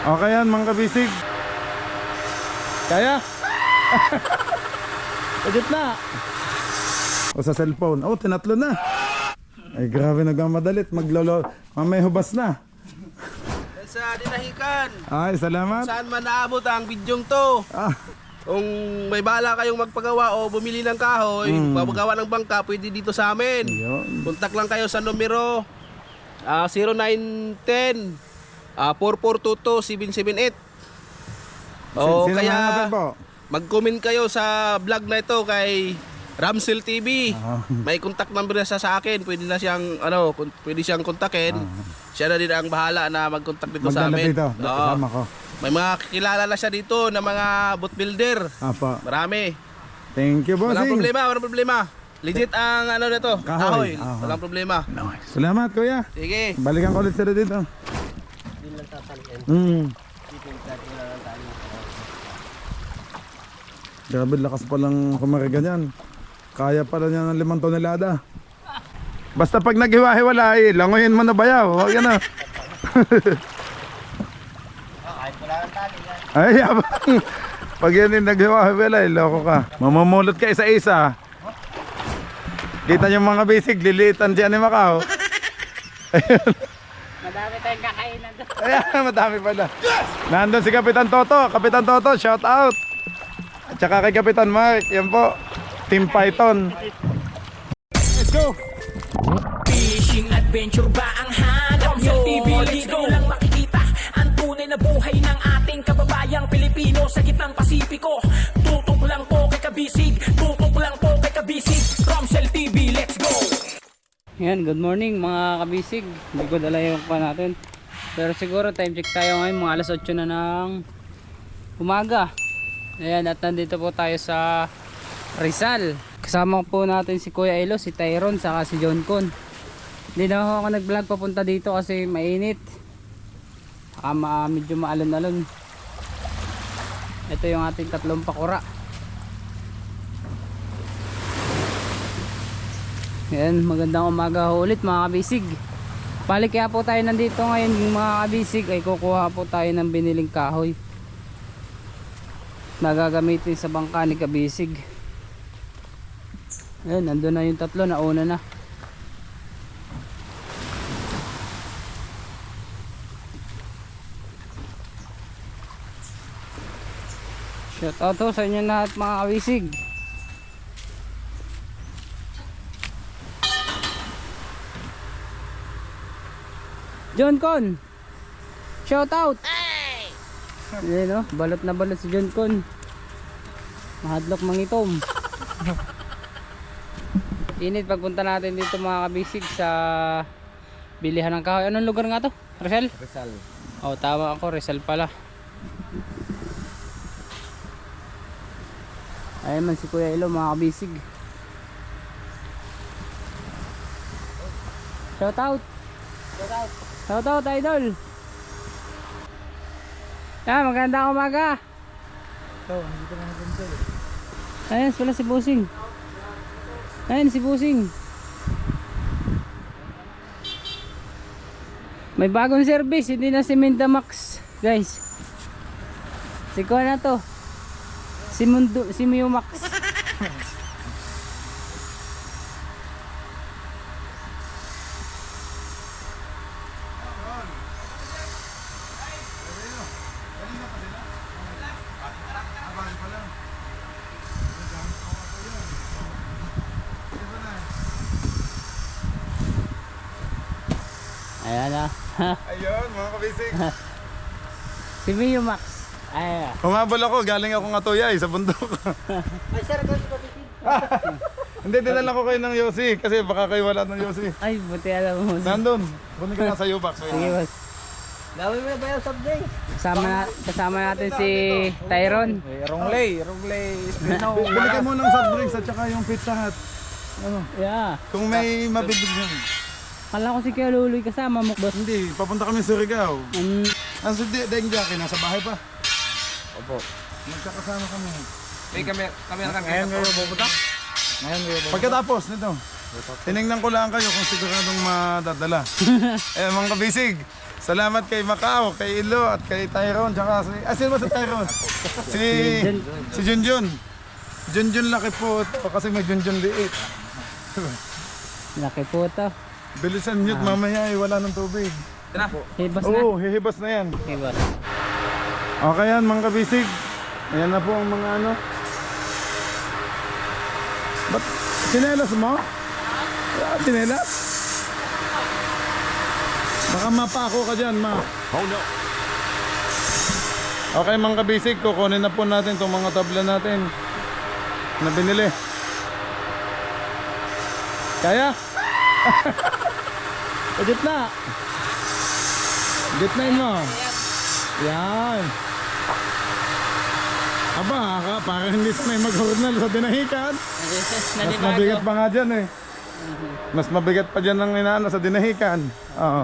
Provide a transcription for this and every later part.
Okay yan mga kabisig. Kaya? Pagit na. O sa cellphone. Oh, tinatlo na. Ay grabe, nagmamadalit. Maglolo. Mamay hubas na. Sa dinahikan. Ay, salamat. Saan man naabot ang bidyong to. Ah, Kung may bala kayong magpagawa o bumili ng kahoy, magpagawa ng bangka, pwede dito sa amin. yun. Kontak lang kayo sa numero 0910 4422-778. O Sino kaya hanapin po? mag-comment kayo sa vlog na ito kay Ramsel TV. Ah. May contact number na sa akin. Pwede na siyang pwede siyang kontakin. Siya na din ang bahala na mag-contact dito sa Magdala amin. dito. Oo. Kasama ko. May mga kilala na siya dito na mga boat builder. Apa. Marami. Thank you, bossing. Walang problema. Legit ang ano nito, Kahoy. kahoy. Aha. Walang problema. Salamat, kuya. Sige. Balikan ko ulit sila dito. Grabe, lakas palang kumariga niyan. Kaya pala niya ng 5 tonelada. Basta pag naghiwa-hiwala, langoyin mo na bayaw. O, yan na. Ay, abang. Pag yan yung naghiwa-hiwala, loko ka. Mamumulot ka isa-isa. Kita niyo mga bisig, lilitan dyan ni Macau. Madami tayong kakainan doon. Ayan, madami pala. Nandun si Kapitan Toto. Kapitan Toto, shout out. At saka kay Kapitan Mark. Yan po, Team Python. Let's go! Fishing adventure ba ang hanap nyo? TV, dito lang makikita ang tunay na buhay ng ating kababayang Pilipino sa gitnang Pasipiko. Tutok lang po kay Kabisig, tutok lang po kay Kabisig. Ramsel TV, let's go! Yan, good morning mga kabisig. Hindi ko dala yung pa natin. Pero siguro time check tayo ngayon, mga alas 8 na ng umaga. Ayan, at nandito po tayo sa Rizal. Kasama po natin si Kuya Elo, si Tyron, saka si John Con. Hindi na ako nag-vlog papunta dito kasi mainit. Medyo maalon-alon. Ito yung ating 3 pakura. Yan, magandang umaga ulit mga kabisig. Balik kaya po tayo nandito ngayon mga kabisig ay kukuha po tayo ng biniling kahoy na gagamitin sa bangka ni Kabisig. Ayan, nandun na yung 3, nauna na. Shout out to sa inyo lahat mga kabisig. John Con, shout out. Ayan o, balot na balot si John Con. Mahadlok mangitom. Init pagpunta natin dito mga kabisig sa bilihan ng kahoy. Anong lugar nga to? Rizal? Rizal. Oh, tama ako, Rizal pala. Ayan man si Kuya Elo mga kabisig. Shout out. Shout out. Shout out idol. Magandang umaga. Ayan pala si Busing. Ayan si Busing. May bagong service, hindi na si Mindamax guys. Si Kuya na to. Si Mio Max. Ayan na. Ayun, mga kabisig. Si Mio Max. Ayan. Humabol ako, galing ako nga tuyay sa bundok. Ay, sir, ako si Kabisig. Hindi, dinala ko kayo ng Yossi kasi baka kayo wala ng Yossi. Ay, buti alam mo. Nandun, kunin ka na sa U-Box. Sige, boss. Dami mo na ba yung subject? Kasama natin si Tyron. Rongley Espino. Bili ka mo ng soft drinks at saka yung Pizza Hut. Ano? Yeah. Kung may mabibig mo. Kala ko si Kuya Luloy kasama mo, boss. Hindi, papunta kami sa Surigao. Um, Ang si Deng Jackie, nasa bahay pa. Opo. Magkakasama kami. May kamera ngayon kayo pupunta? Pagkatapos nito, tinignan ko lang kayo kung siguradong madadala. Mga kabisig, Salamat kay Macau, kay Ilo, at kay Tyrone, tsaka si... sino ba si Tyrone? Si Junjun. Junjun laki po ito, kasi may Junjun liit. Laki po ito. Bilisan nyo't mamaya ay wala ng tubig. Hibas na. Oo, hihibas na yan. Hibas. Okay yan mga kabisig. Ayan na po ang mga ano. Ba't sinelas mo? Sinelas? Baka mapako ka dyan, ma. Oh no. Okay mga kabisig, kukunin na po natin itong mga tabla natin na binili. Kaya? O gitna. Gitnain mo. Yan. Aba, parang hindi sanay mag-hurnal sa dinahikan. Mas mabigat pa nga dyan eh. Mas mabigat pa dyan ang inaano sa dinahikan. Oo.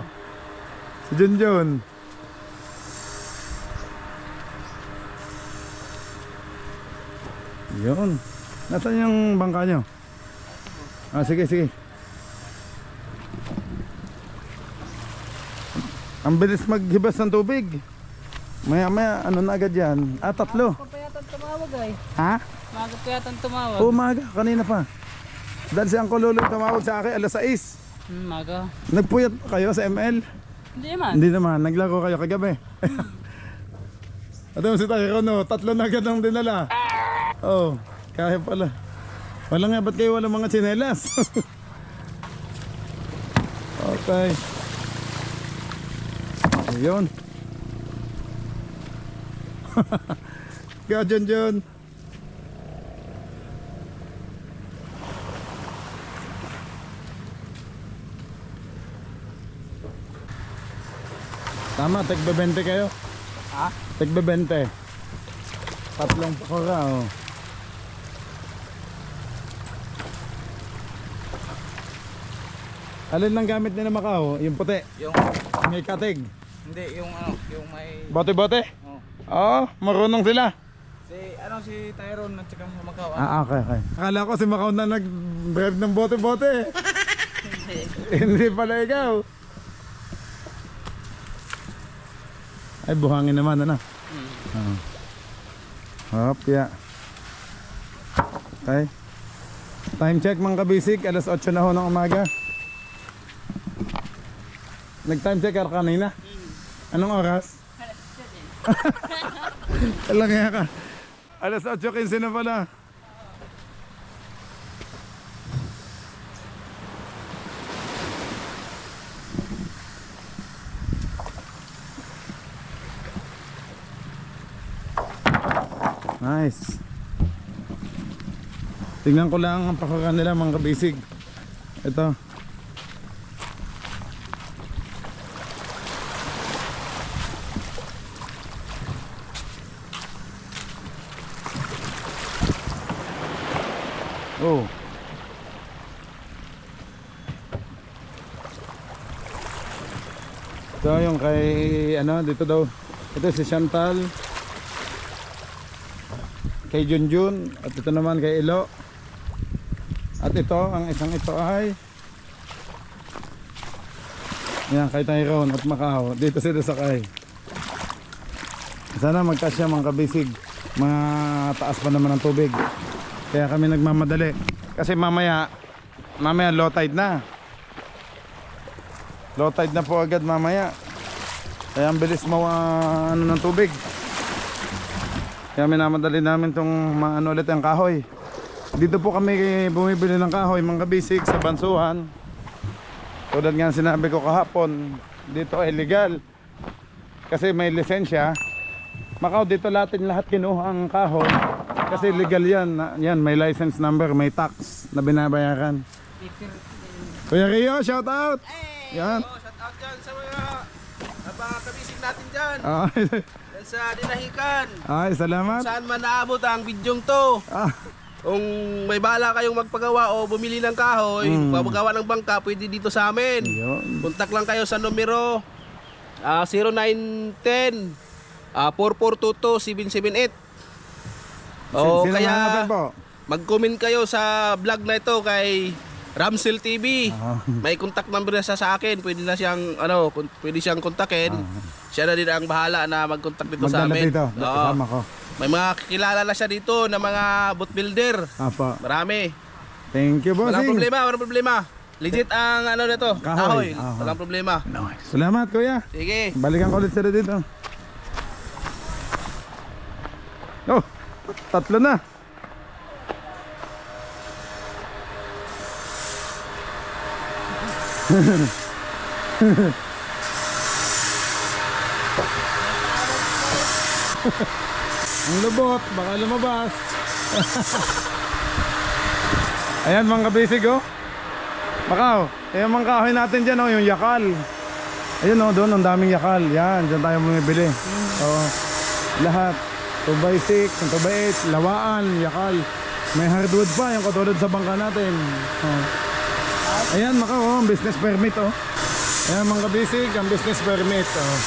Si Junjun. Yun. Nasaan yung bangka nyo? Sige, sige. Ang bilis maghibas ng tubig. Maya maya, ano na agad yan? 3. Maga pa yata tumawag ay. Ha? Maga pa yata tumawag. Umaga, kanina pa. Dahil si Uncle Lolo tumawag sa akin alas 6. Maga. Nagpuyat kayo sa ML? Hindi naman. Hindi naman, naglaro kayo kagabi. At si Tyrone, no? 3 na agad ang dinala. Oh, kaya pala. Wala nga, ba't kayo walang mga tsinelas? Okay. Ayun. Go, Junjun. Tama, tigbe-20 kayo. Ha? Tigbe-20. 3 pakora, oh. Alin lang gamit nila Macau? Yung puti? Yung, May katig? hindi, yung ano, yung may... Bote-bote? Oh. Oo, marunong sila. Si Tyrone at saka Macau. Okay, okay. Akala ko si Macau na nag-drive ng bote-bote. Hindi pala ikaw. Ay, buhangin naman, ano? Hop, yeah. Okay. Time check mga kabisig, alas 8 na ho ng umaga. Nag-time check ka kanina? Anong oras? Alam nga ka. Alas 8:15 na pala. Nice. Tingnan ko lang ang pakakan nila mga kabisig. Ito. Oh. Ito yung kay ano dito daw. Ito si Chantal. Kay Junjun at ito naman kay Ilo. At ito, ang isang ito ay yan, kay Tyrone at Macau. Dito sila sakay. Sana magkasya mga kabisig. Mga taas pa naman ang tubig. Kaya kami nagmamadali. Kasi mamaya low tide na. Low tide na po agad mamaya. Kaya ang bilis ano ng tubig. Kaya minamadali namin itong ano ulit ang kahoy. Dito po kami bumibili ng kahoy mga kabisig sa Bansuhan. Tulad nga sinabi ko kahapon, dito ay legal. Kasi may lisensya. Macau dito lahat kinuha ang kahoy. Kasi legal yan. Yan, may license number, may tax na binabayaran. Kuya Rio, shout out! Yan. Shout out dyan sa mga kabisig natin dyan. Ay, Dyan sa dinahikan. salamat. Saan man naabot ang bidyong to. Ah, Kung may bala kayong magpagawa o bumili ng kahoy, magpagawa ng bangka, pwede dito sa amin. yun. Kontak lang kayo sa numero 0910 4422-778. O Sino kaya hanapin po? mag-comment kayo sa vlog na ito kay Ramsel TV. May contact number na sa akin. Pwede na siyang pwede siyang kontakin. Siya na din ang bahala na mag-contact dito sa amin. Dito, Oo. kasama ko. May mga kilala na siya dito na mga boat builder. Apa. Marami. Thank you, bossing. Walang problema. Legit ang nito. Kahoy. Walang problema. Salamat, kuya. Sige. Balikan ko ulit sila dito. Oh, 3 na. Ang lubot, baka lumabas. Ayan mga kabisig oh. Bakaw, ayan mga kahoy natin dyan oh, yung yakal. Ayun oh, doon ang daming yakal. Yan, dyan tayo bumibili. Oh, lahat 2x6, 2x8, lawaan, yakal. May hardwood pa, yung katulad sa bangka natin. Oh. Ayan Makaw oh, business permit oh. Ayan mga kabisig, ang business permit oh.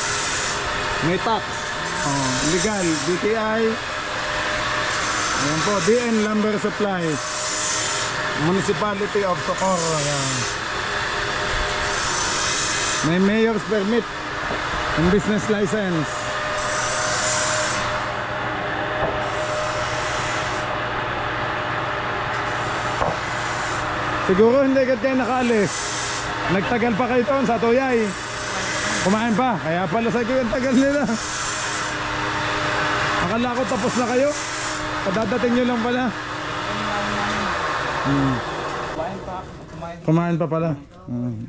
May tax. Oh, legal, DTI. Ayan po, DN Lumber Supply, Municipality of Socorro. Ayan. May mayor's permit and business license. Siguro hindi agad kayo nakaalis. Nagtagal pa kayo doon sa Tuyay. Kumain pa, kaya pala sa kayo ang tagal nila. Akala ko tapos na kayo. Padadating nyo lang pala. Kumain pa pala.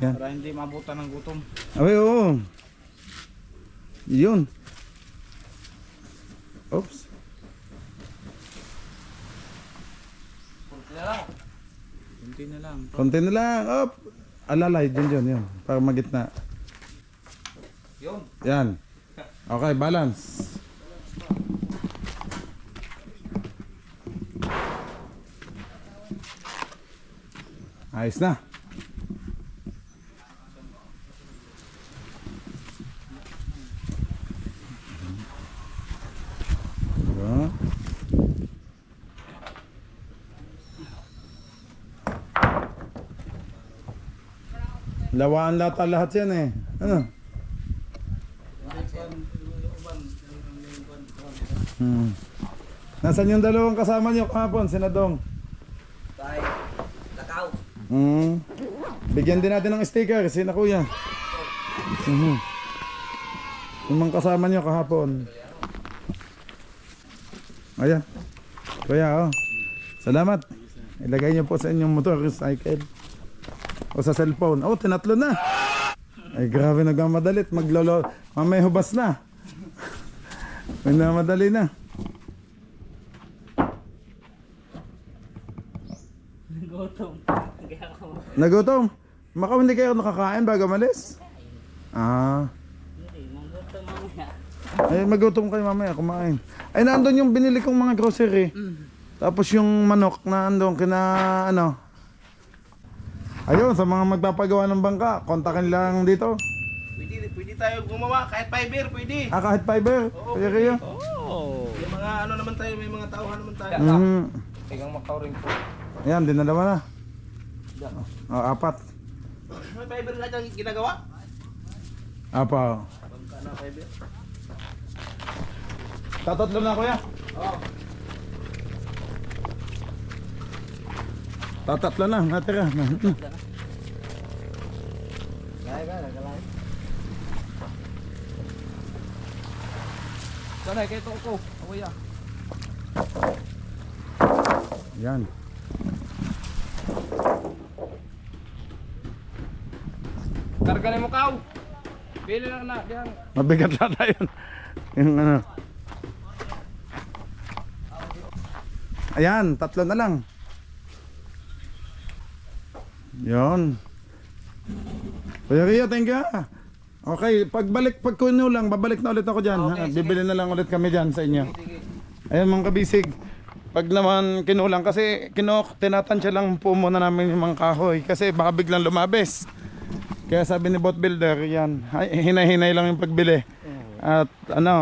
Yan. Para hindi mabutan ng gutom. Ay, oo. Yun. Oops. Kunti na lang. Konti na lang. Op. Alalay, yun. Para magitna. Yun. Yan. Okay, balance. Ayos na. Diba? Lawaan lahat yan eh. Ano? Nasaan yung dalawang kasama niyo kahapon, Senadong? Bigyan din natin ng sticker, sina kuya. Yung mga kasama niyo kahapon. Ayan. Kuya, oh. Salamat. Ilagay niyo po sa inyong motorcycle o sa cellphone. Oh, tinatlo na. Ay, grabe, nagmamadalit. Maglolo. Mamay hubas na. May namadali na. Nagutom. Makaw, hindi kayo nakakain bago malis? Ay, magutom kayo mamaya, kumain. Ay, naandun yung binili kong mga grocery. Tapos yung manok na andun, ayun, sa mga magpapagawa ng bangka, kontakin lang dito. Pwede tayo gumawa kahit fiber, pwede. Kahit fiber? Oo, Kaya kayo? May mga naman tayo, may mga tauhan naman tayo. Tigang makauring po. Ayan, dinalawa na. 4. May fiber na dyan ginagawa? Apa. Bangka na fiber. Tatatlo na kuya? Oo. Tatatlo na, natira. Sanay kayo ito ko. Kuya. Yan. Karga mo kaw. Pili lang na. Diyan. Mabigat lang tayo. Yung ano. Ayan, 3 na lang. Yon. Kuya Rio, thank you. Okay, pag kuno lang, babalik na ulit ako dyan. Okay, Bibili na lang ulit kami dyan sa inyo. Ayan mga kabisig. Pag naman kinulang, kasi tinatansya lang po muna namin yung mga kahoy. Kasi baka biglang lumabes. Kaya sabi ni boat builder, yan, hinay-hinay lang yung pagbili. At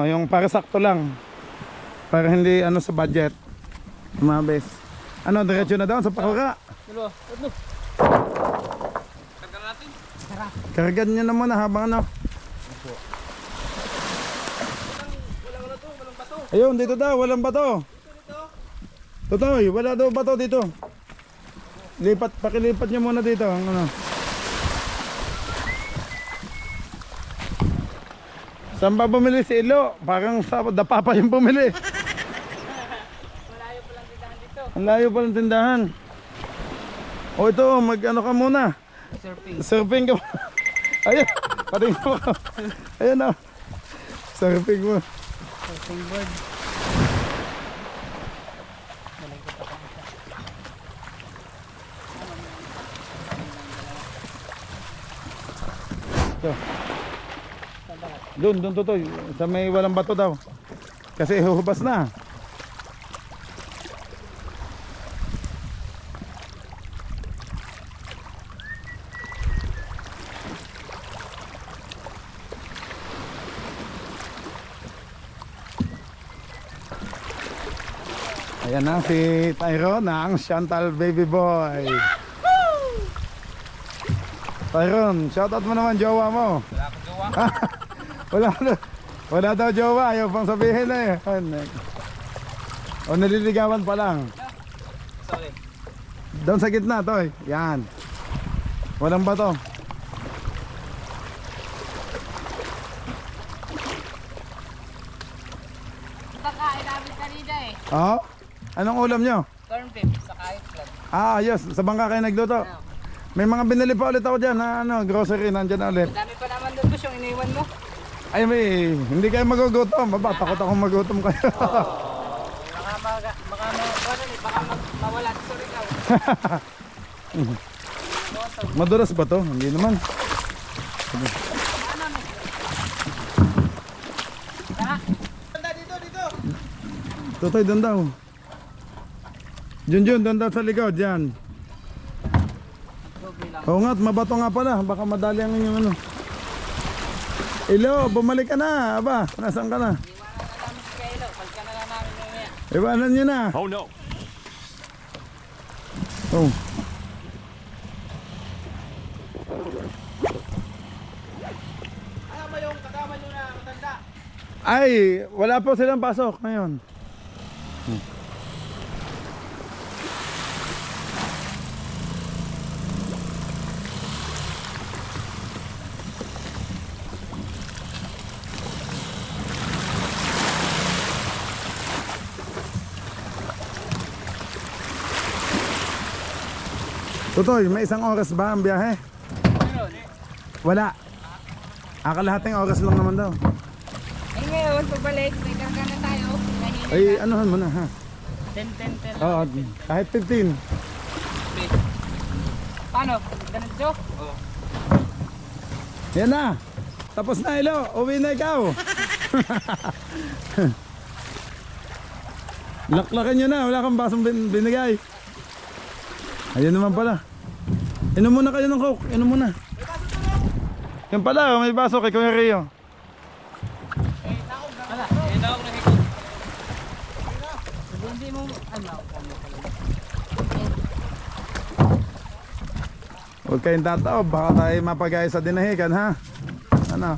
yung para sakto lang. Para hindi sa budget. Lumabes. Diretso na doon sa pakura. Dalawa. Kargan nyo na muna habang ano. Walang ano to, walang bato. Ayun, dito daw, walang bato. Totoy, wala daw bato dito. Lipat, pakilipat nyo muna dito. Ang ano. Saan ba bumili si Ilo? Parang sa dapa pa yung bumili. Malayo pa lang tindahan dito. Ang layo pa ng tindahan. O ito, mag ano ka muna. Surfing. Surfing ka. Ayun, patingin mo ka. Ayun na. Surfing mo. Surfing board. Ito. Doon Totoy. Sa may walang bato daw. Kasi huhubas na. Ayan na si Tyrone, ang Chantal baby boy. Tyrone, shoutout mo naman jowa mo. Wala akong gawa. Wala daw jowa, ayaw pang sabihin na eh. O naliligawan pa lang. Sorry. Doon sa gitna, Toy. Yan. Walang bato. Pagkain namin kanina eh. Oh? Anong ulam nyo? Corn beef sa kahit vlog. Ah, ayos. Sa bangka kayo nagluto. May mga binili pa ulit ako dyan na ano, grocery, nandyan na ulit. Dami pa naman doon boss yung iniwan mo. Ay, may, hindi kayo magugutom. Baba, takot akong magutom kayo. Baka mawala sa ikaw. Madulas ba to? Hindi naman. Totoy, doon daw. Junjun, doon daw sa likod, yan. Oo nga, at mabato nga pala. Baka madali ang inyong ano. Ilo, bumalik ka na. Aba, nasaan ka na? Iwanan na namin si Kailo. Pagka na lang namin mamaya. Iwanan nyo na. Oh no. Oh. Ano ba yung kasama nyo na matanda? Ay, wala po silang pasok ngayon. Tutoy, may isang oras ba ang biyahe? Wala. Kalahating oras lang naman daw. Ay ngayon, pagbalik, may karga na tayo. Mahina Ay, anuhan mo na ha. 10. Oo, kahit 15. Paano? Ganito? Yan na. Tapos na, Ilo. Uwi na ikaw. Laklakan nyo na. Wala kang basong binigay. Ayun naman pala. Inom muna kayo ng Coke. Inom muna. Yan pala, may baso kay Kuya Rio. Hindi mo, ano? Huwag kayong tataob. Baka tayo mapagaya sa dinahigan, ha? Ano?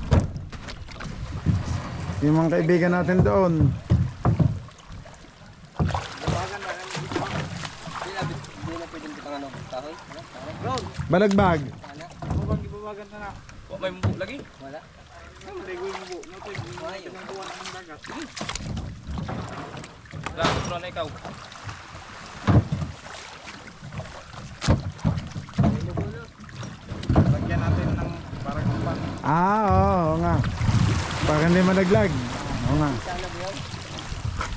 Yung mga kaibigan natin doon. Balagbag. May mabuk lagi? Wala. Wala na ikaw. Lagyan natin ng parang oo nga. Para hindi malaglag. Oo nga.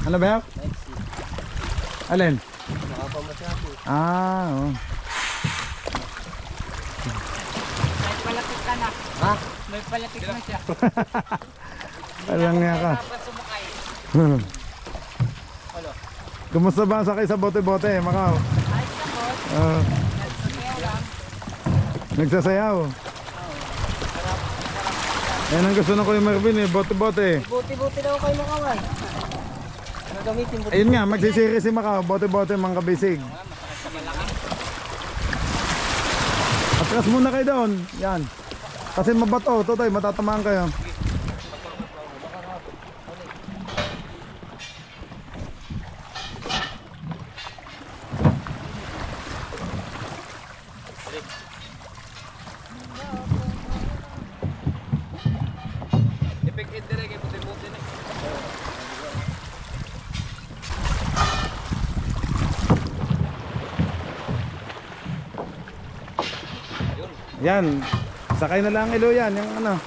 Ano ba yun? Alin? Oo. May palapit ka na. Ha? May palapit na siya. Alam nga ka. Dapat sumakay. Kumusta ba ang sakay sa bote-bote, Macau? Ayos na boss. Nagsumayaw lang. Nagsasayaw. Yan ang gusto ng Kuya Marvin eh, bote-bote. Buti-buti daw kayo makaway. Gagamitin buti. Ayun nga, magsisiri si Macau, bote-bote mga kabisig. Atras muna kayo doon. Yan. Kasi mabato, Totoy, matatamaan kayo. Epek dire kay puti-puti na. Yan. Sakay na lang ilo yan, yung ano.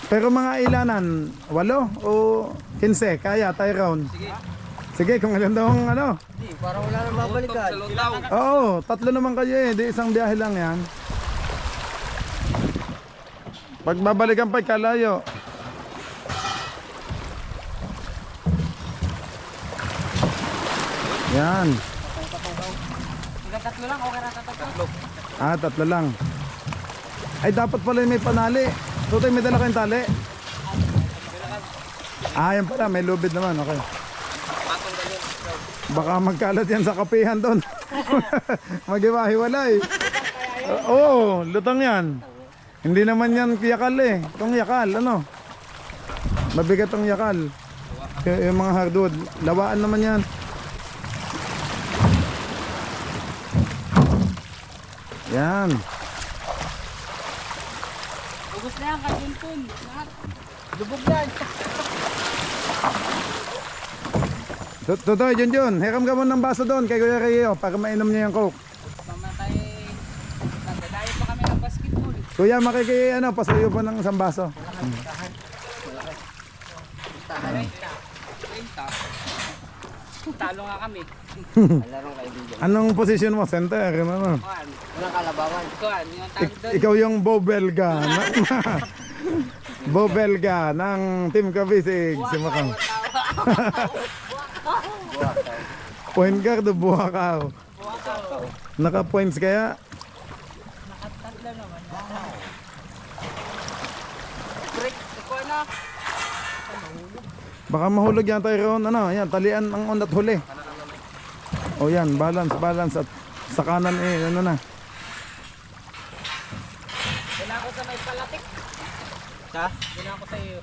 Pero mga ilanan, 8 o 15, kaya tayo round. Sige, kung ilan daw ang ano. Parang wala nang babalikan. Oo, 3 naman kayo eh, di isang biyahe lang yan. Pag babalikan pa, kalayo. Yan. Hanggang 3 lang, okay na tatlo. Ah, 3 lang. Ay, dapat pala may panali. Tutoy, may dala kayong tali. Ah, yan pala, may lubid naman, okay. Baka magkalat yan sa kapihan doon. Magiwahiwalay. Oo, lutang yan. Hindi naman yan yakal eh. Itong yakal, ano? Mabigat ang yakal. Yung mga hardwood. Lawaan naman yan. Yan. Ubus na yan, kajuntun. Lahat. Lubog yan. Tutoy, Junjun, hiram ka mo ng baso doon kay Kuya Rio para mainom niya yung coke. Mamatay. Nagdadayo pa kami ng basketball. Kuya, ano, pasuyo pa ng isang baso. Talo nga kami. Larong kaibigan. Anong posisyon mo? Center, ano? Kuan. Walang kalabawan. Kuan, yung tawag doon. Ikaw yung Bobelga. Bobelga ng Team Kabisig. Si Makang. Point guard o Buhakaw? Naka-points kaya? Nakatatlo naman. Break. Kuan na. Baka mahulog yan tayo ron. Ano, yan, talian ang unat huli. O yan, balance at sa kanan eh, ano na. Wala ako sa may palatik. Ha? Wala ako sa iyo.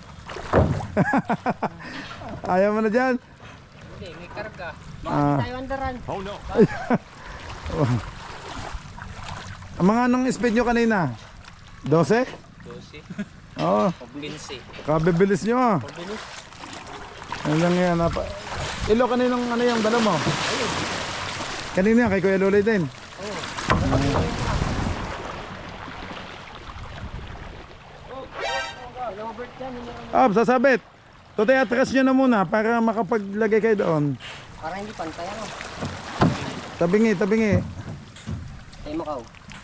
Ayaw mo na dyan? Hindi, may karga. Ah. Tayo andaran. Ang mga anong speed nyo kanina? 12? 12. Oo, Pabinsi. kabibilis nyo ah. Ano lang yan? Ilo, kaninong ano yung dala mo? Kanina yan, kay Kuya Luloy din. Sasabit. Totoy, atras nyo na muna para makapaglagay kayo doon. Para hindi pantay ano. Tabingi. Tayo mo kaw.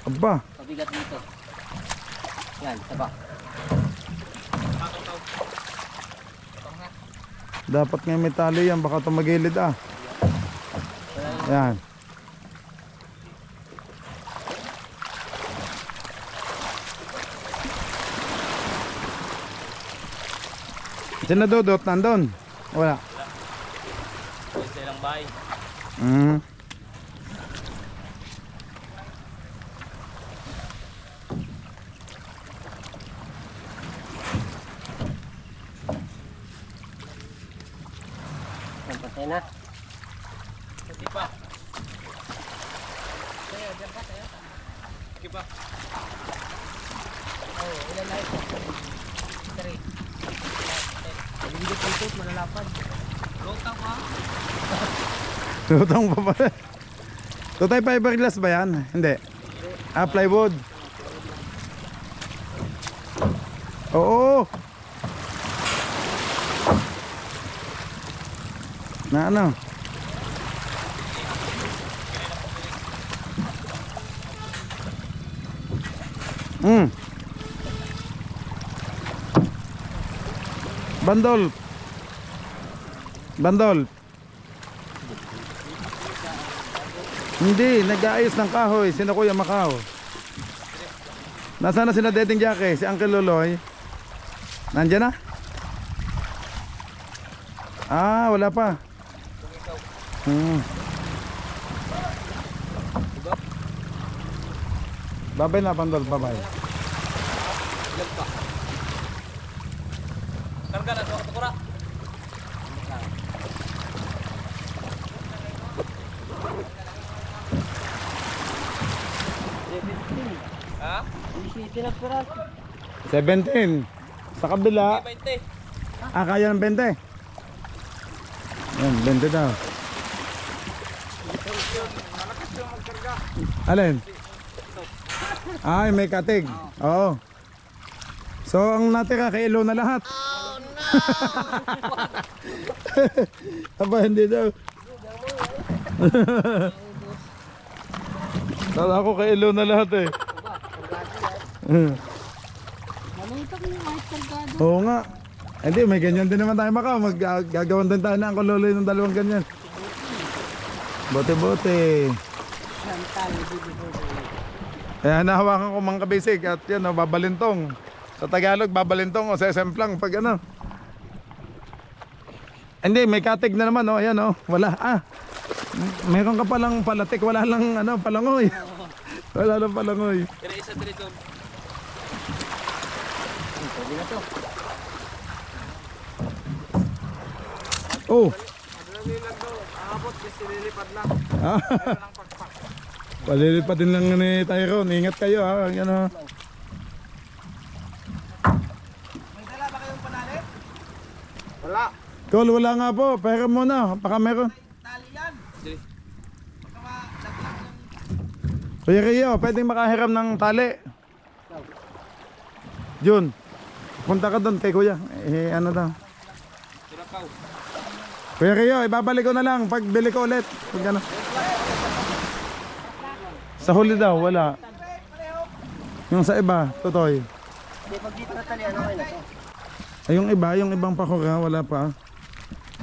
Aba, Pabigat dito. Yan, taba. dapat nga may tali yan, baka tumagilid ah. Yan. Sinadudot, nandun? Wala. Sa ilang bahay. Yan, pantay na. Hindi pa. Sige pa. Oh, ilan na ito? 3. Pabigat dito, malalapad. Lutang pa. Tutong pa pala. Tutay, fiberglass ba yan? Hindi. Ah, plywood. Oo. Na ano? Bandol. Hindi, nag-aayos ng kahoy. Sino Kuya Macau? Nasaan na sila Deding Jackie? Si Uncle Loloy? Nandiyan na? Ah, wala pa. Babay na, Bandol. Babay. Karga na to tukura. Ha? 17. Sa kabila. 20. Kaya ng 20. Yan, 20 daw. Alin? Ay, may katig. Oo. So, ang natira kay Ilo na lahat. Oh, no! Aba, hindi daw. Kala ko kay Ilo na lahat eh. Malutak na kahit kargado. Oo nga. Hindi, may ganyan din naman tayo Macau. Maggagawan din tayo ng kululoy ng dalawang ganyan. Bote-bote. Kaya nahawakan ko mga kabisig at yan, babalintong. Sa Tagalog, babalintong o sesemplang pag ano. Hindi, may katig na naman, ayan wala. Meron ka palang palatik, wala lang palangoy. Wala lang palangoy. Dire isa dito. Pwede na to. Oh. Madali lang daw. Aabot kasi nililipad lang. Palilipatin lang ni Tyrone. Ingat kayo ha. Yan o. May dala ba kayong panali? Wala. Call, wala nga po. Pero muna. Baka meron. Tali yan. Sige. Baka malaglag ng... Kuya Rio, pwedeng makahiram ng tali. Jun, punta ka doon kay Kuya. Ano daw? Surakaw. Kuya Rio, ibabalik ko na lang pag bili ko ulit. Pag ano. Sa huli daw, wala. Yung sa iba, tutoy. Hindi, pag dito na tali, ano kayo na to? Ay, yung iba, yung ibang pakura, wala pa.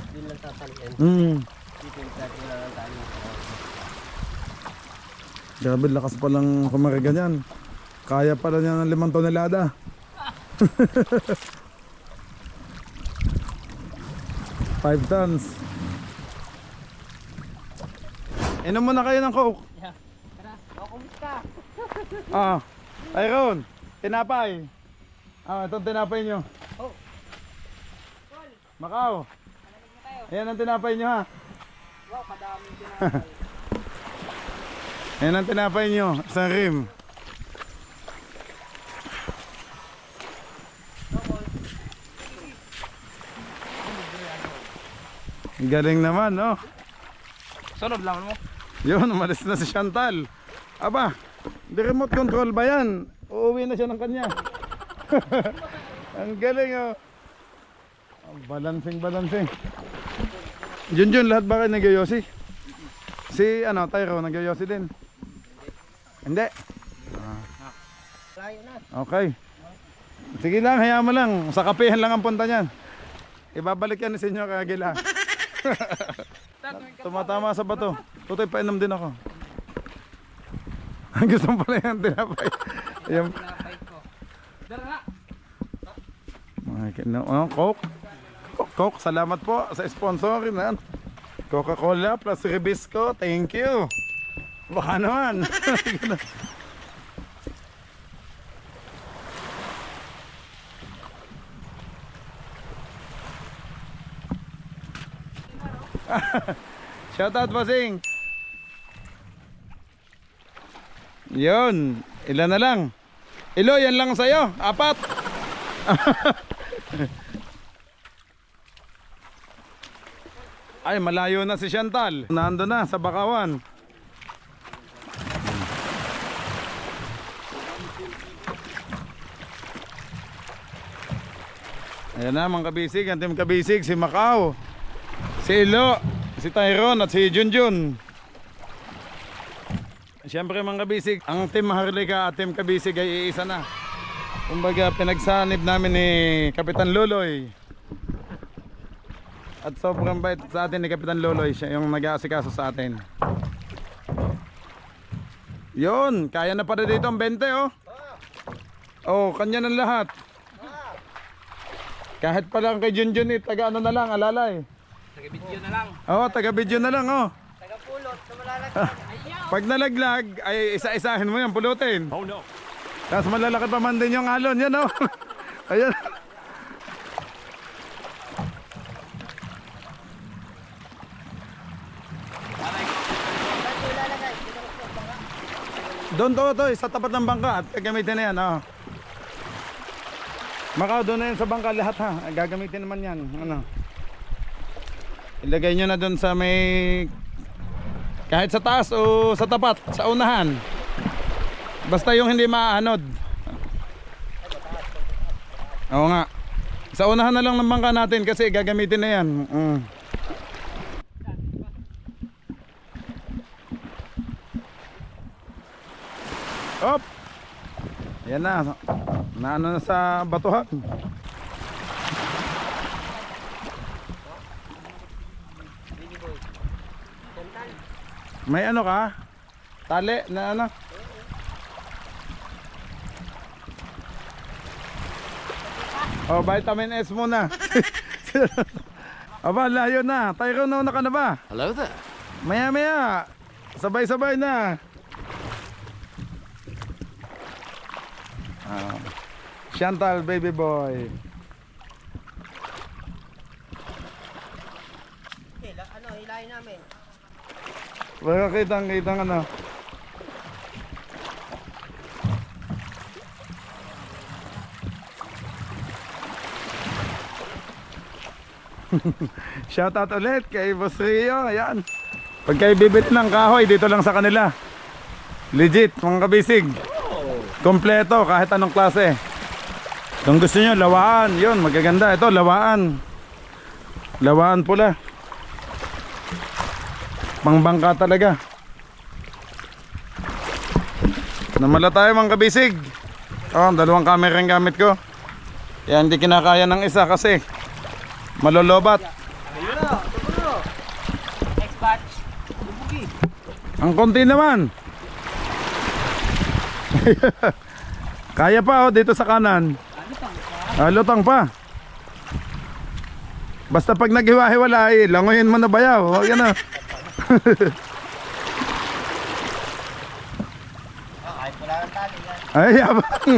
Hindi lang tataliin. Dito yung tali na lang tali. Grabe, lakas palang kumarga niyan. Kaya pala niya ng 5 tonelada. Five tons. Inom muna kayo ng Coke. Tyrone, tinapay. Itong tinapay nyo. Macau. Ayan ang tinapay nyo ha. Wow, kadaming tinapay. Ayan ang tinapay nyo. Isang rim. Galing naman, no? Sunod lang mo. Yun, umalis na si Chantal. Aba, di remote control ba yan? Uuwi na siya ng kanya. Ang galing, oh. Balancing. Junjun, lahat ba kayo nag-yosi? Si, Tyro, nag-yosi din? Hindi. Layo na. Okay. Sige lang, hayaan mo lang. Sa kapehan lang ang punta niyan. Ibabalik yan ni Senyor Agila. Tumatama sa bato. Tutoy, painom din ako. Gusto mo pala yan, tinapay. Ayan. Tinapay ko. Dara nga. Coke. Coke, salamat po sa sponsor. Coca-Cola plus Ribisco. Thank you. Baka naman. Shout out, Basing. Yun, ilan na lang. Ilo, yan lang sa'yo. 4. Ay, malayo na si Chantal. Nando na sa Bakawan. Ayan na mga kabisig, ang team kabisig, si Macau, si Ilo, si Tyrone at si Junjun. Siyempre mga kabisig, ang team Harlika at team kabisig ay iisa na. Kumbaga pinagsanib namin ni Kapitan Loloy. At sobrang bait sa atin ni Kapitan Loloy, siya yung nag-aasikaso sa atin. Yun, kaya na para dito ang 20 oh. Oh, kanya ng lahat. Kahit pa lang kay Junjun taga ano na lang, alalay. Taga video na lang. Oo, taga video na lang oh. Taga pulot, na malalagyan. Pag nalaglag, ay isa-isahin mo yan, pulutin. Oh no. Tapos malalaki pa man din yung alon. Yan o. Ayan. Doon to, sa tapat ng bangka at gagamitin na yan. Oh. Makaw, doon na yan sa bangka lahat ha. Gagamitin naman yan. Ano? Ilagay nyo na doon sa may... Kahit sa taas o sa tapat, sa unahan. Basta yung hindi maaanod. Oo nga. Sa unahan na lang ng bangka natin kasi gagamitin na yan. Op! Ayan na. Naano na sa batuhan. May ano ka? Tali na ano? Oh, vitamin S muna. Aba, layo na. Tayo na ka na ba? Hello there. Maya maya. Sabay-sabay na. Chantal, baby boy. Okay, ano, hilahin namin. Baka kitang ano. Shoutout ulit kay Boss Rio. Ayan. Pag kayo bibili ng kahoy, dito lang sa kanila. Legit, mga kabisig. Kompleto, kahit anong klase. Kung gusto nyo, lawaan. Yun, magaganda. Ito, lawaan. Lawaan pula. Pangbangka talaga. Namala tayo mga kabisig. Oh, dalawang camera yung gamit ko. Yan, hindi kinakaya ng isa kasi malolobat. Next batch. Ang konti naman. Kaya pa oh, dito sa kanan. Lutang pa. Basta pag naghiwa-hiwalay, langoyin mo na bayaw. Huwag yan na. Kahit wala ng tali yan. Ay, abang.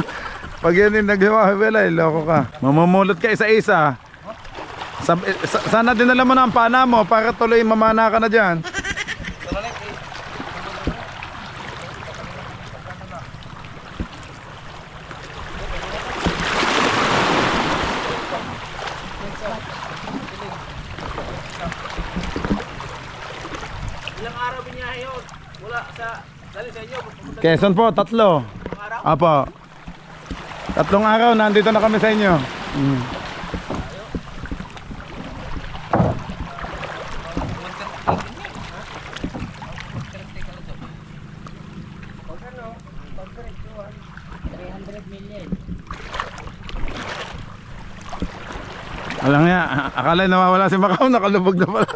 Pag yan yung naghiwa-hiwalay, loko ka. Mamumulot ka isa-isa. Sana dinala mo na ang pana mo para tuloy mamana ka na dyan. Ilang araw biniyahe yun? Mula sa dali sa inyo. Quezon po, 3. Apo. 3 araw, nandito na kami sa inyo. Alam niya, akala nawawala si Macau, nakalubog na pala.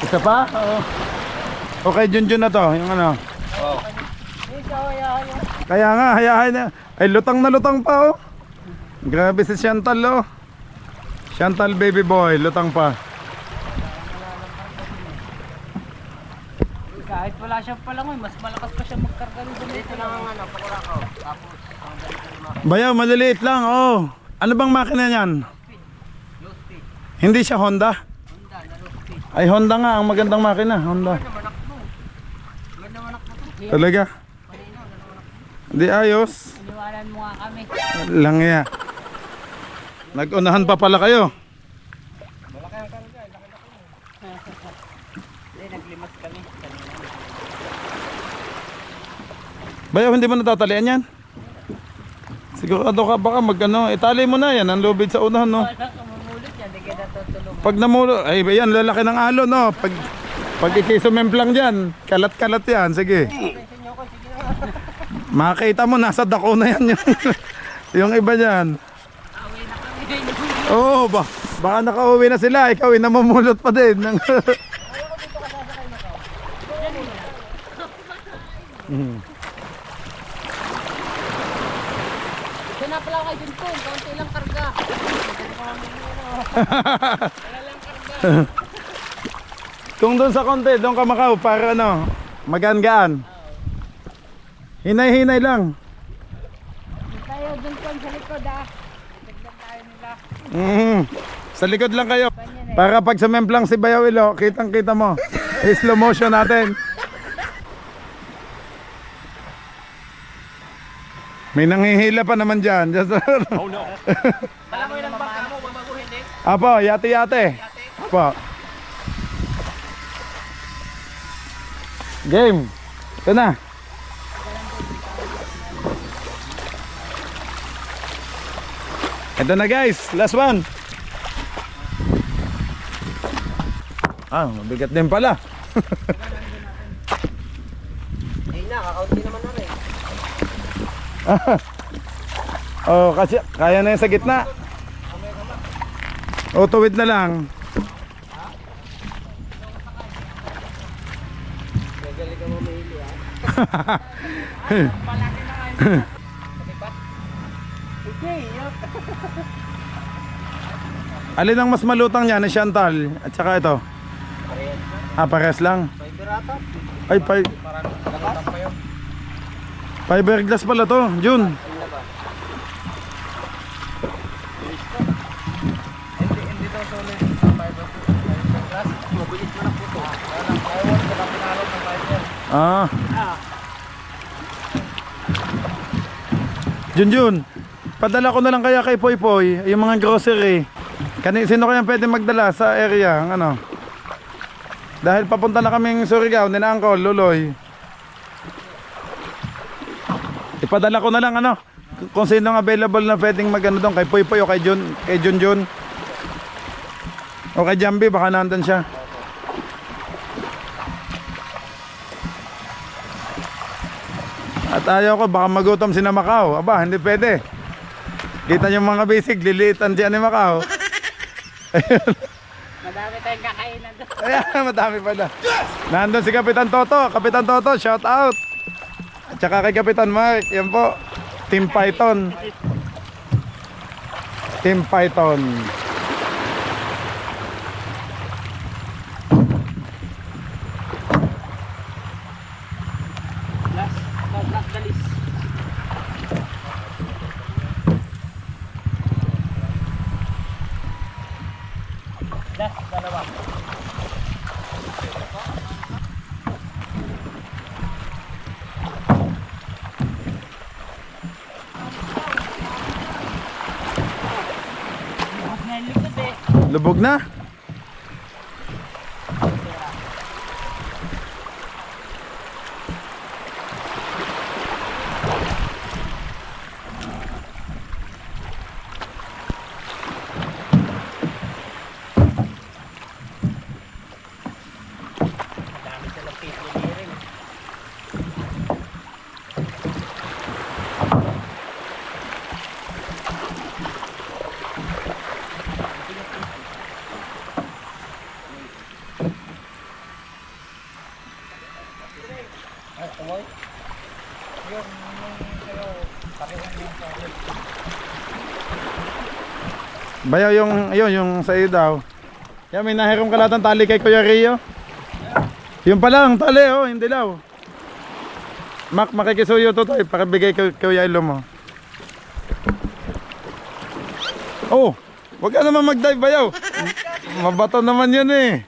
Isa pa? Oo. Okay, Junjun na to, yung ano. Oh. Kaya nga, hayahay na. Ay, lutang na lutang pa oh. Grabe si Chantal oh. Chantal baby boy, lutang pa. Kahit wala siyang palangoy, mas malakas pa siya magkarga rin dito. Dito lang ang ano, pakulakaw. Tapos, ang ganito yung mga Bayaw, maliliit lang oh. Ano bang makina niyan? low speed. Hindi siya Honda? Honda, na low speed. Ay, Honda nga, ang magandang makina, Honda. Manak mo. Ganda manak mo to. Talaga? Hindi ayos. Iniwanan mo nga kami. Lang ya. Nag-unahan pa pala kayo. Hindi, naglimas kami. Bayaw, hindi mo natatalian yan? Sigurado ka baka mag-ano, itali mo na yan, ang lubid sa unahan no. Wala kang mamulot yan, hindi kita tutulungan. Pag namulo, ay yan, lalaki ng alon no. Pag ikisumemplang dyan, kalat-kalat yan, sige. Makita mo, nasa dako na yan yung, yung iba dyan. Away na kami. Oo, baka nakauwi na sila, ikaw namumulot pa din. Diyan na pala kayo dun po, konti lang karga. Kung doon sa konti, doon ka Macau para ano, magaan-gaan. Hinay-hinay lang. Tayo dun po sa likod Dagdag tayo nila. Sa likod lang kayo. Para pag sumemplang si Bayaw Ilo, kitang kita mo. Slow motion natin. May nanghihila pa naman dyan. Oh no. Alam mo ilang baka mo, babaguhin eh. Apo, yate-yate. Apo. Game. Ito na. Ito na guys, last one. Mabigat din pala. Hindi na, kakaunti naman na rin. Oh, kasi kaya na yan sa gitna. O, tuwid na lang. Gagaling ka mamili Alin ang mas malutang niya ni Chantal at saka ito? Pares lang. Ay, fiberglass pala to, Jun. Hindi daw solid fiberglass. Mabilis mo na po to. Ayaw ko na pinalo ng fiber. Jun, padala ko na lang kaya kay Poy Poy yung mga grocery. Sino kaya pwede magdala sa area? Ano? Dahil papunta na kaming Surigao, nina Uncle, Luloy. Ipadala ko na lang ano, kung sino available na pwedeng magano doon, kay Poy Poy o kay Jun. O kay Jambi, baka nandun siya. At ayaw ko, baka magutom si na Macau. Aba, hindi pwede. Kita niyo mga bisig, lilitan siya ni Macau. Madami tayong kakainan doon. Ayan, madami pala. Nandun si Kapitan Toto. Kapitan Toto, shout out. At saka kay Kapitan Mark. Yan po, Team Python. Team Python. Last dalis. Last dalawa. Lubog na. Bayaw yung sa iyo daw. Yan, may nahirong kalatang tali kay Kuya Rio. Yung pala ang tali, yung dilaw. Mac, makikisuyo to tayo, pakibigay kay Kuya Ilo mo. Oh, wag ka naman mag-dive, Bayaw. Mabato naman yun eh.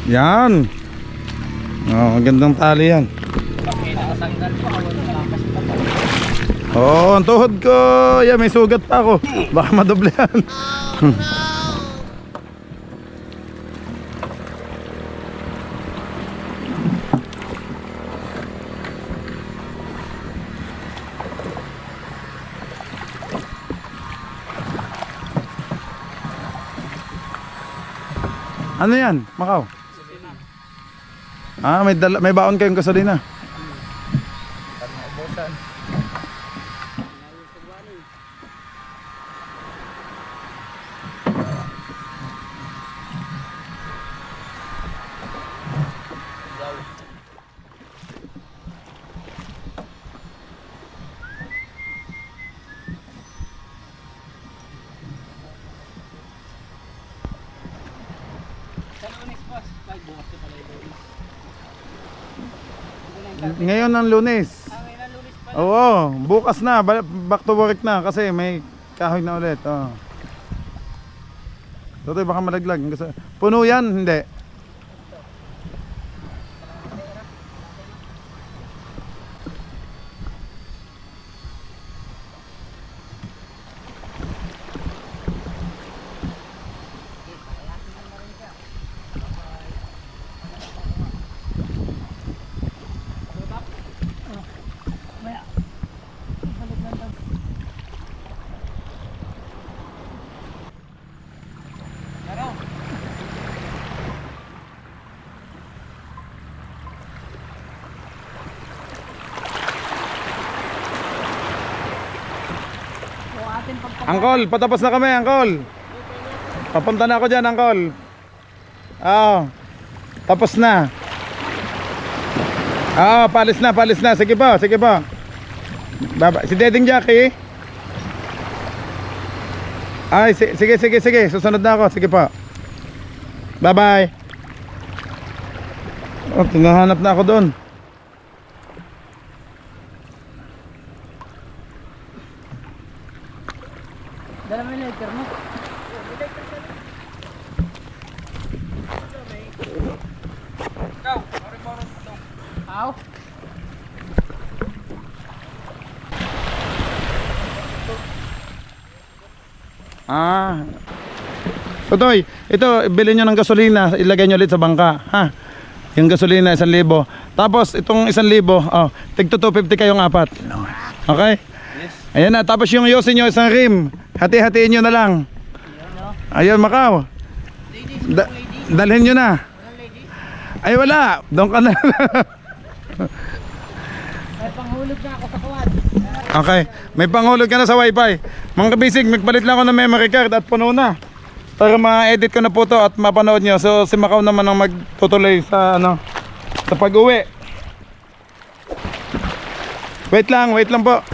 Yan. Oh, magandang tali yan. Oh, ang tuhod ko. Yan, may sugat pa ako. Baka madoble yan. Ano yan, Macau? May baon kayong gasolina. bukas na pala yung Lunes. Ngayon ang Lunes. Ngayon ang Lunes pala. Oo, bukas na, back to work na kasi may kahoy na ulit. Oh. Totoy, baka malaglag. Puno yan, hindi. Angkol, patapos na kami, Angkol. Papunta na ako dyan, Angkol. Oo. Tapos na. Oo, palis na, palis na. Sige po, sige po. Baba. Si Deding Jackie. Ay, sige, sige, sige. Susunod na ako. Sige po. Bye-bye. Oh, tinahanap na ako doon. Dala mo yung lighter mo. Aw. Ah. Totoy, ito, bilhin nyo ng gasolina, ilagay nyo ulit sa bangka, ha? Yung gasolina, 1,000. Tapos, itong 1,000, oh, tig 250 kayong apat. Okay? Yes. Ayan na, tapos yung yosin nyo, isang rim. Hati-hatiin nyo na lang. Ayun, Macau. Dalhin nyo na. Ay, wala. Doon ka na. Ay, panghulog na ako sa kuwan. Okay, may panghulog ka na sa wifi. Mga kabisig, magpalit lang ako ng memory card at puno na. Para ma-edit ko na po to at mapanood nyo. So si Macau naman ang magtutuloy sa ano, sa pag-uwi. Wait lang po.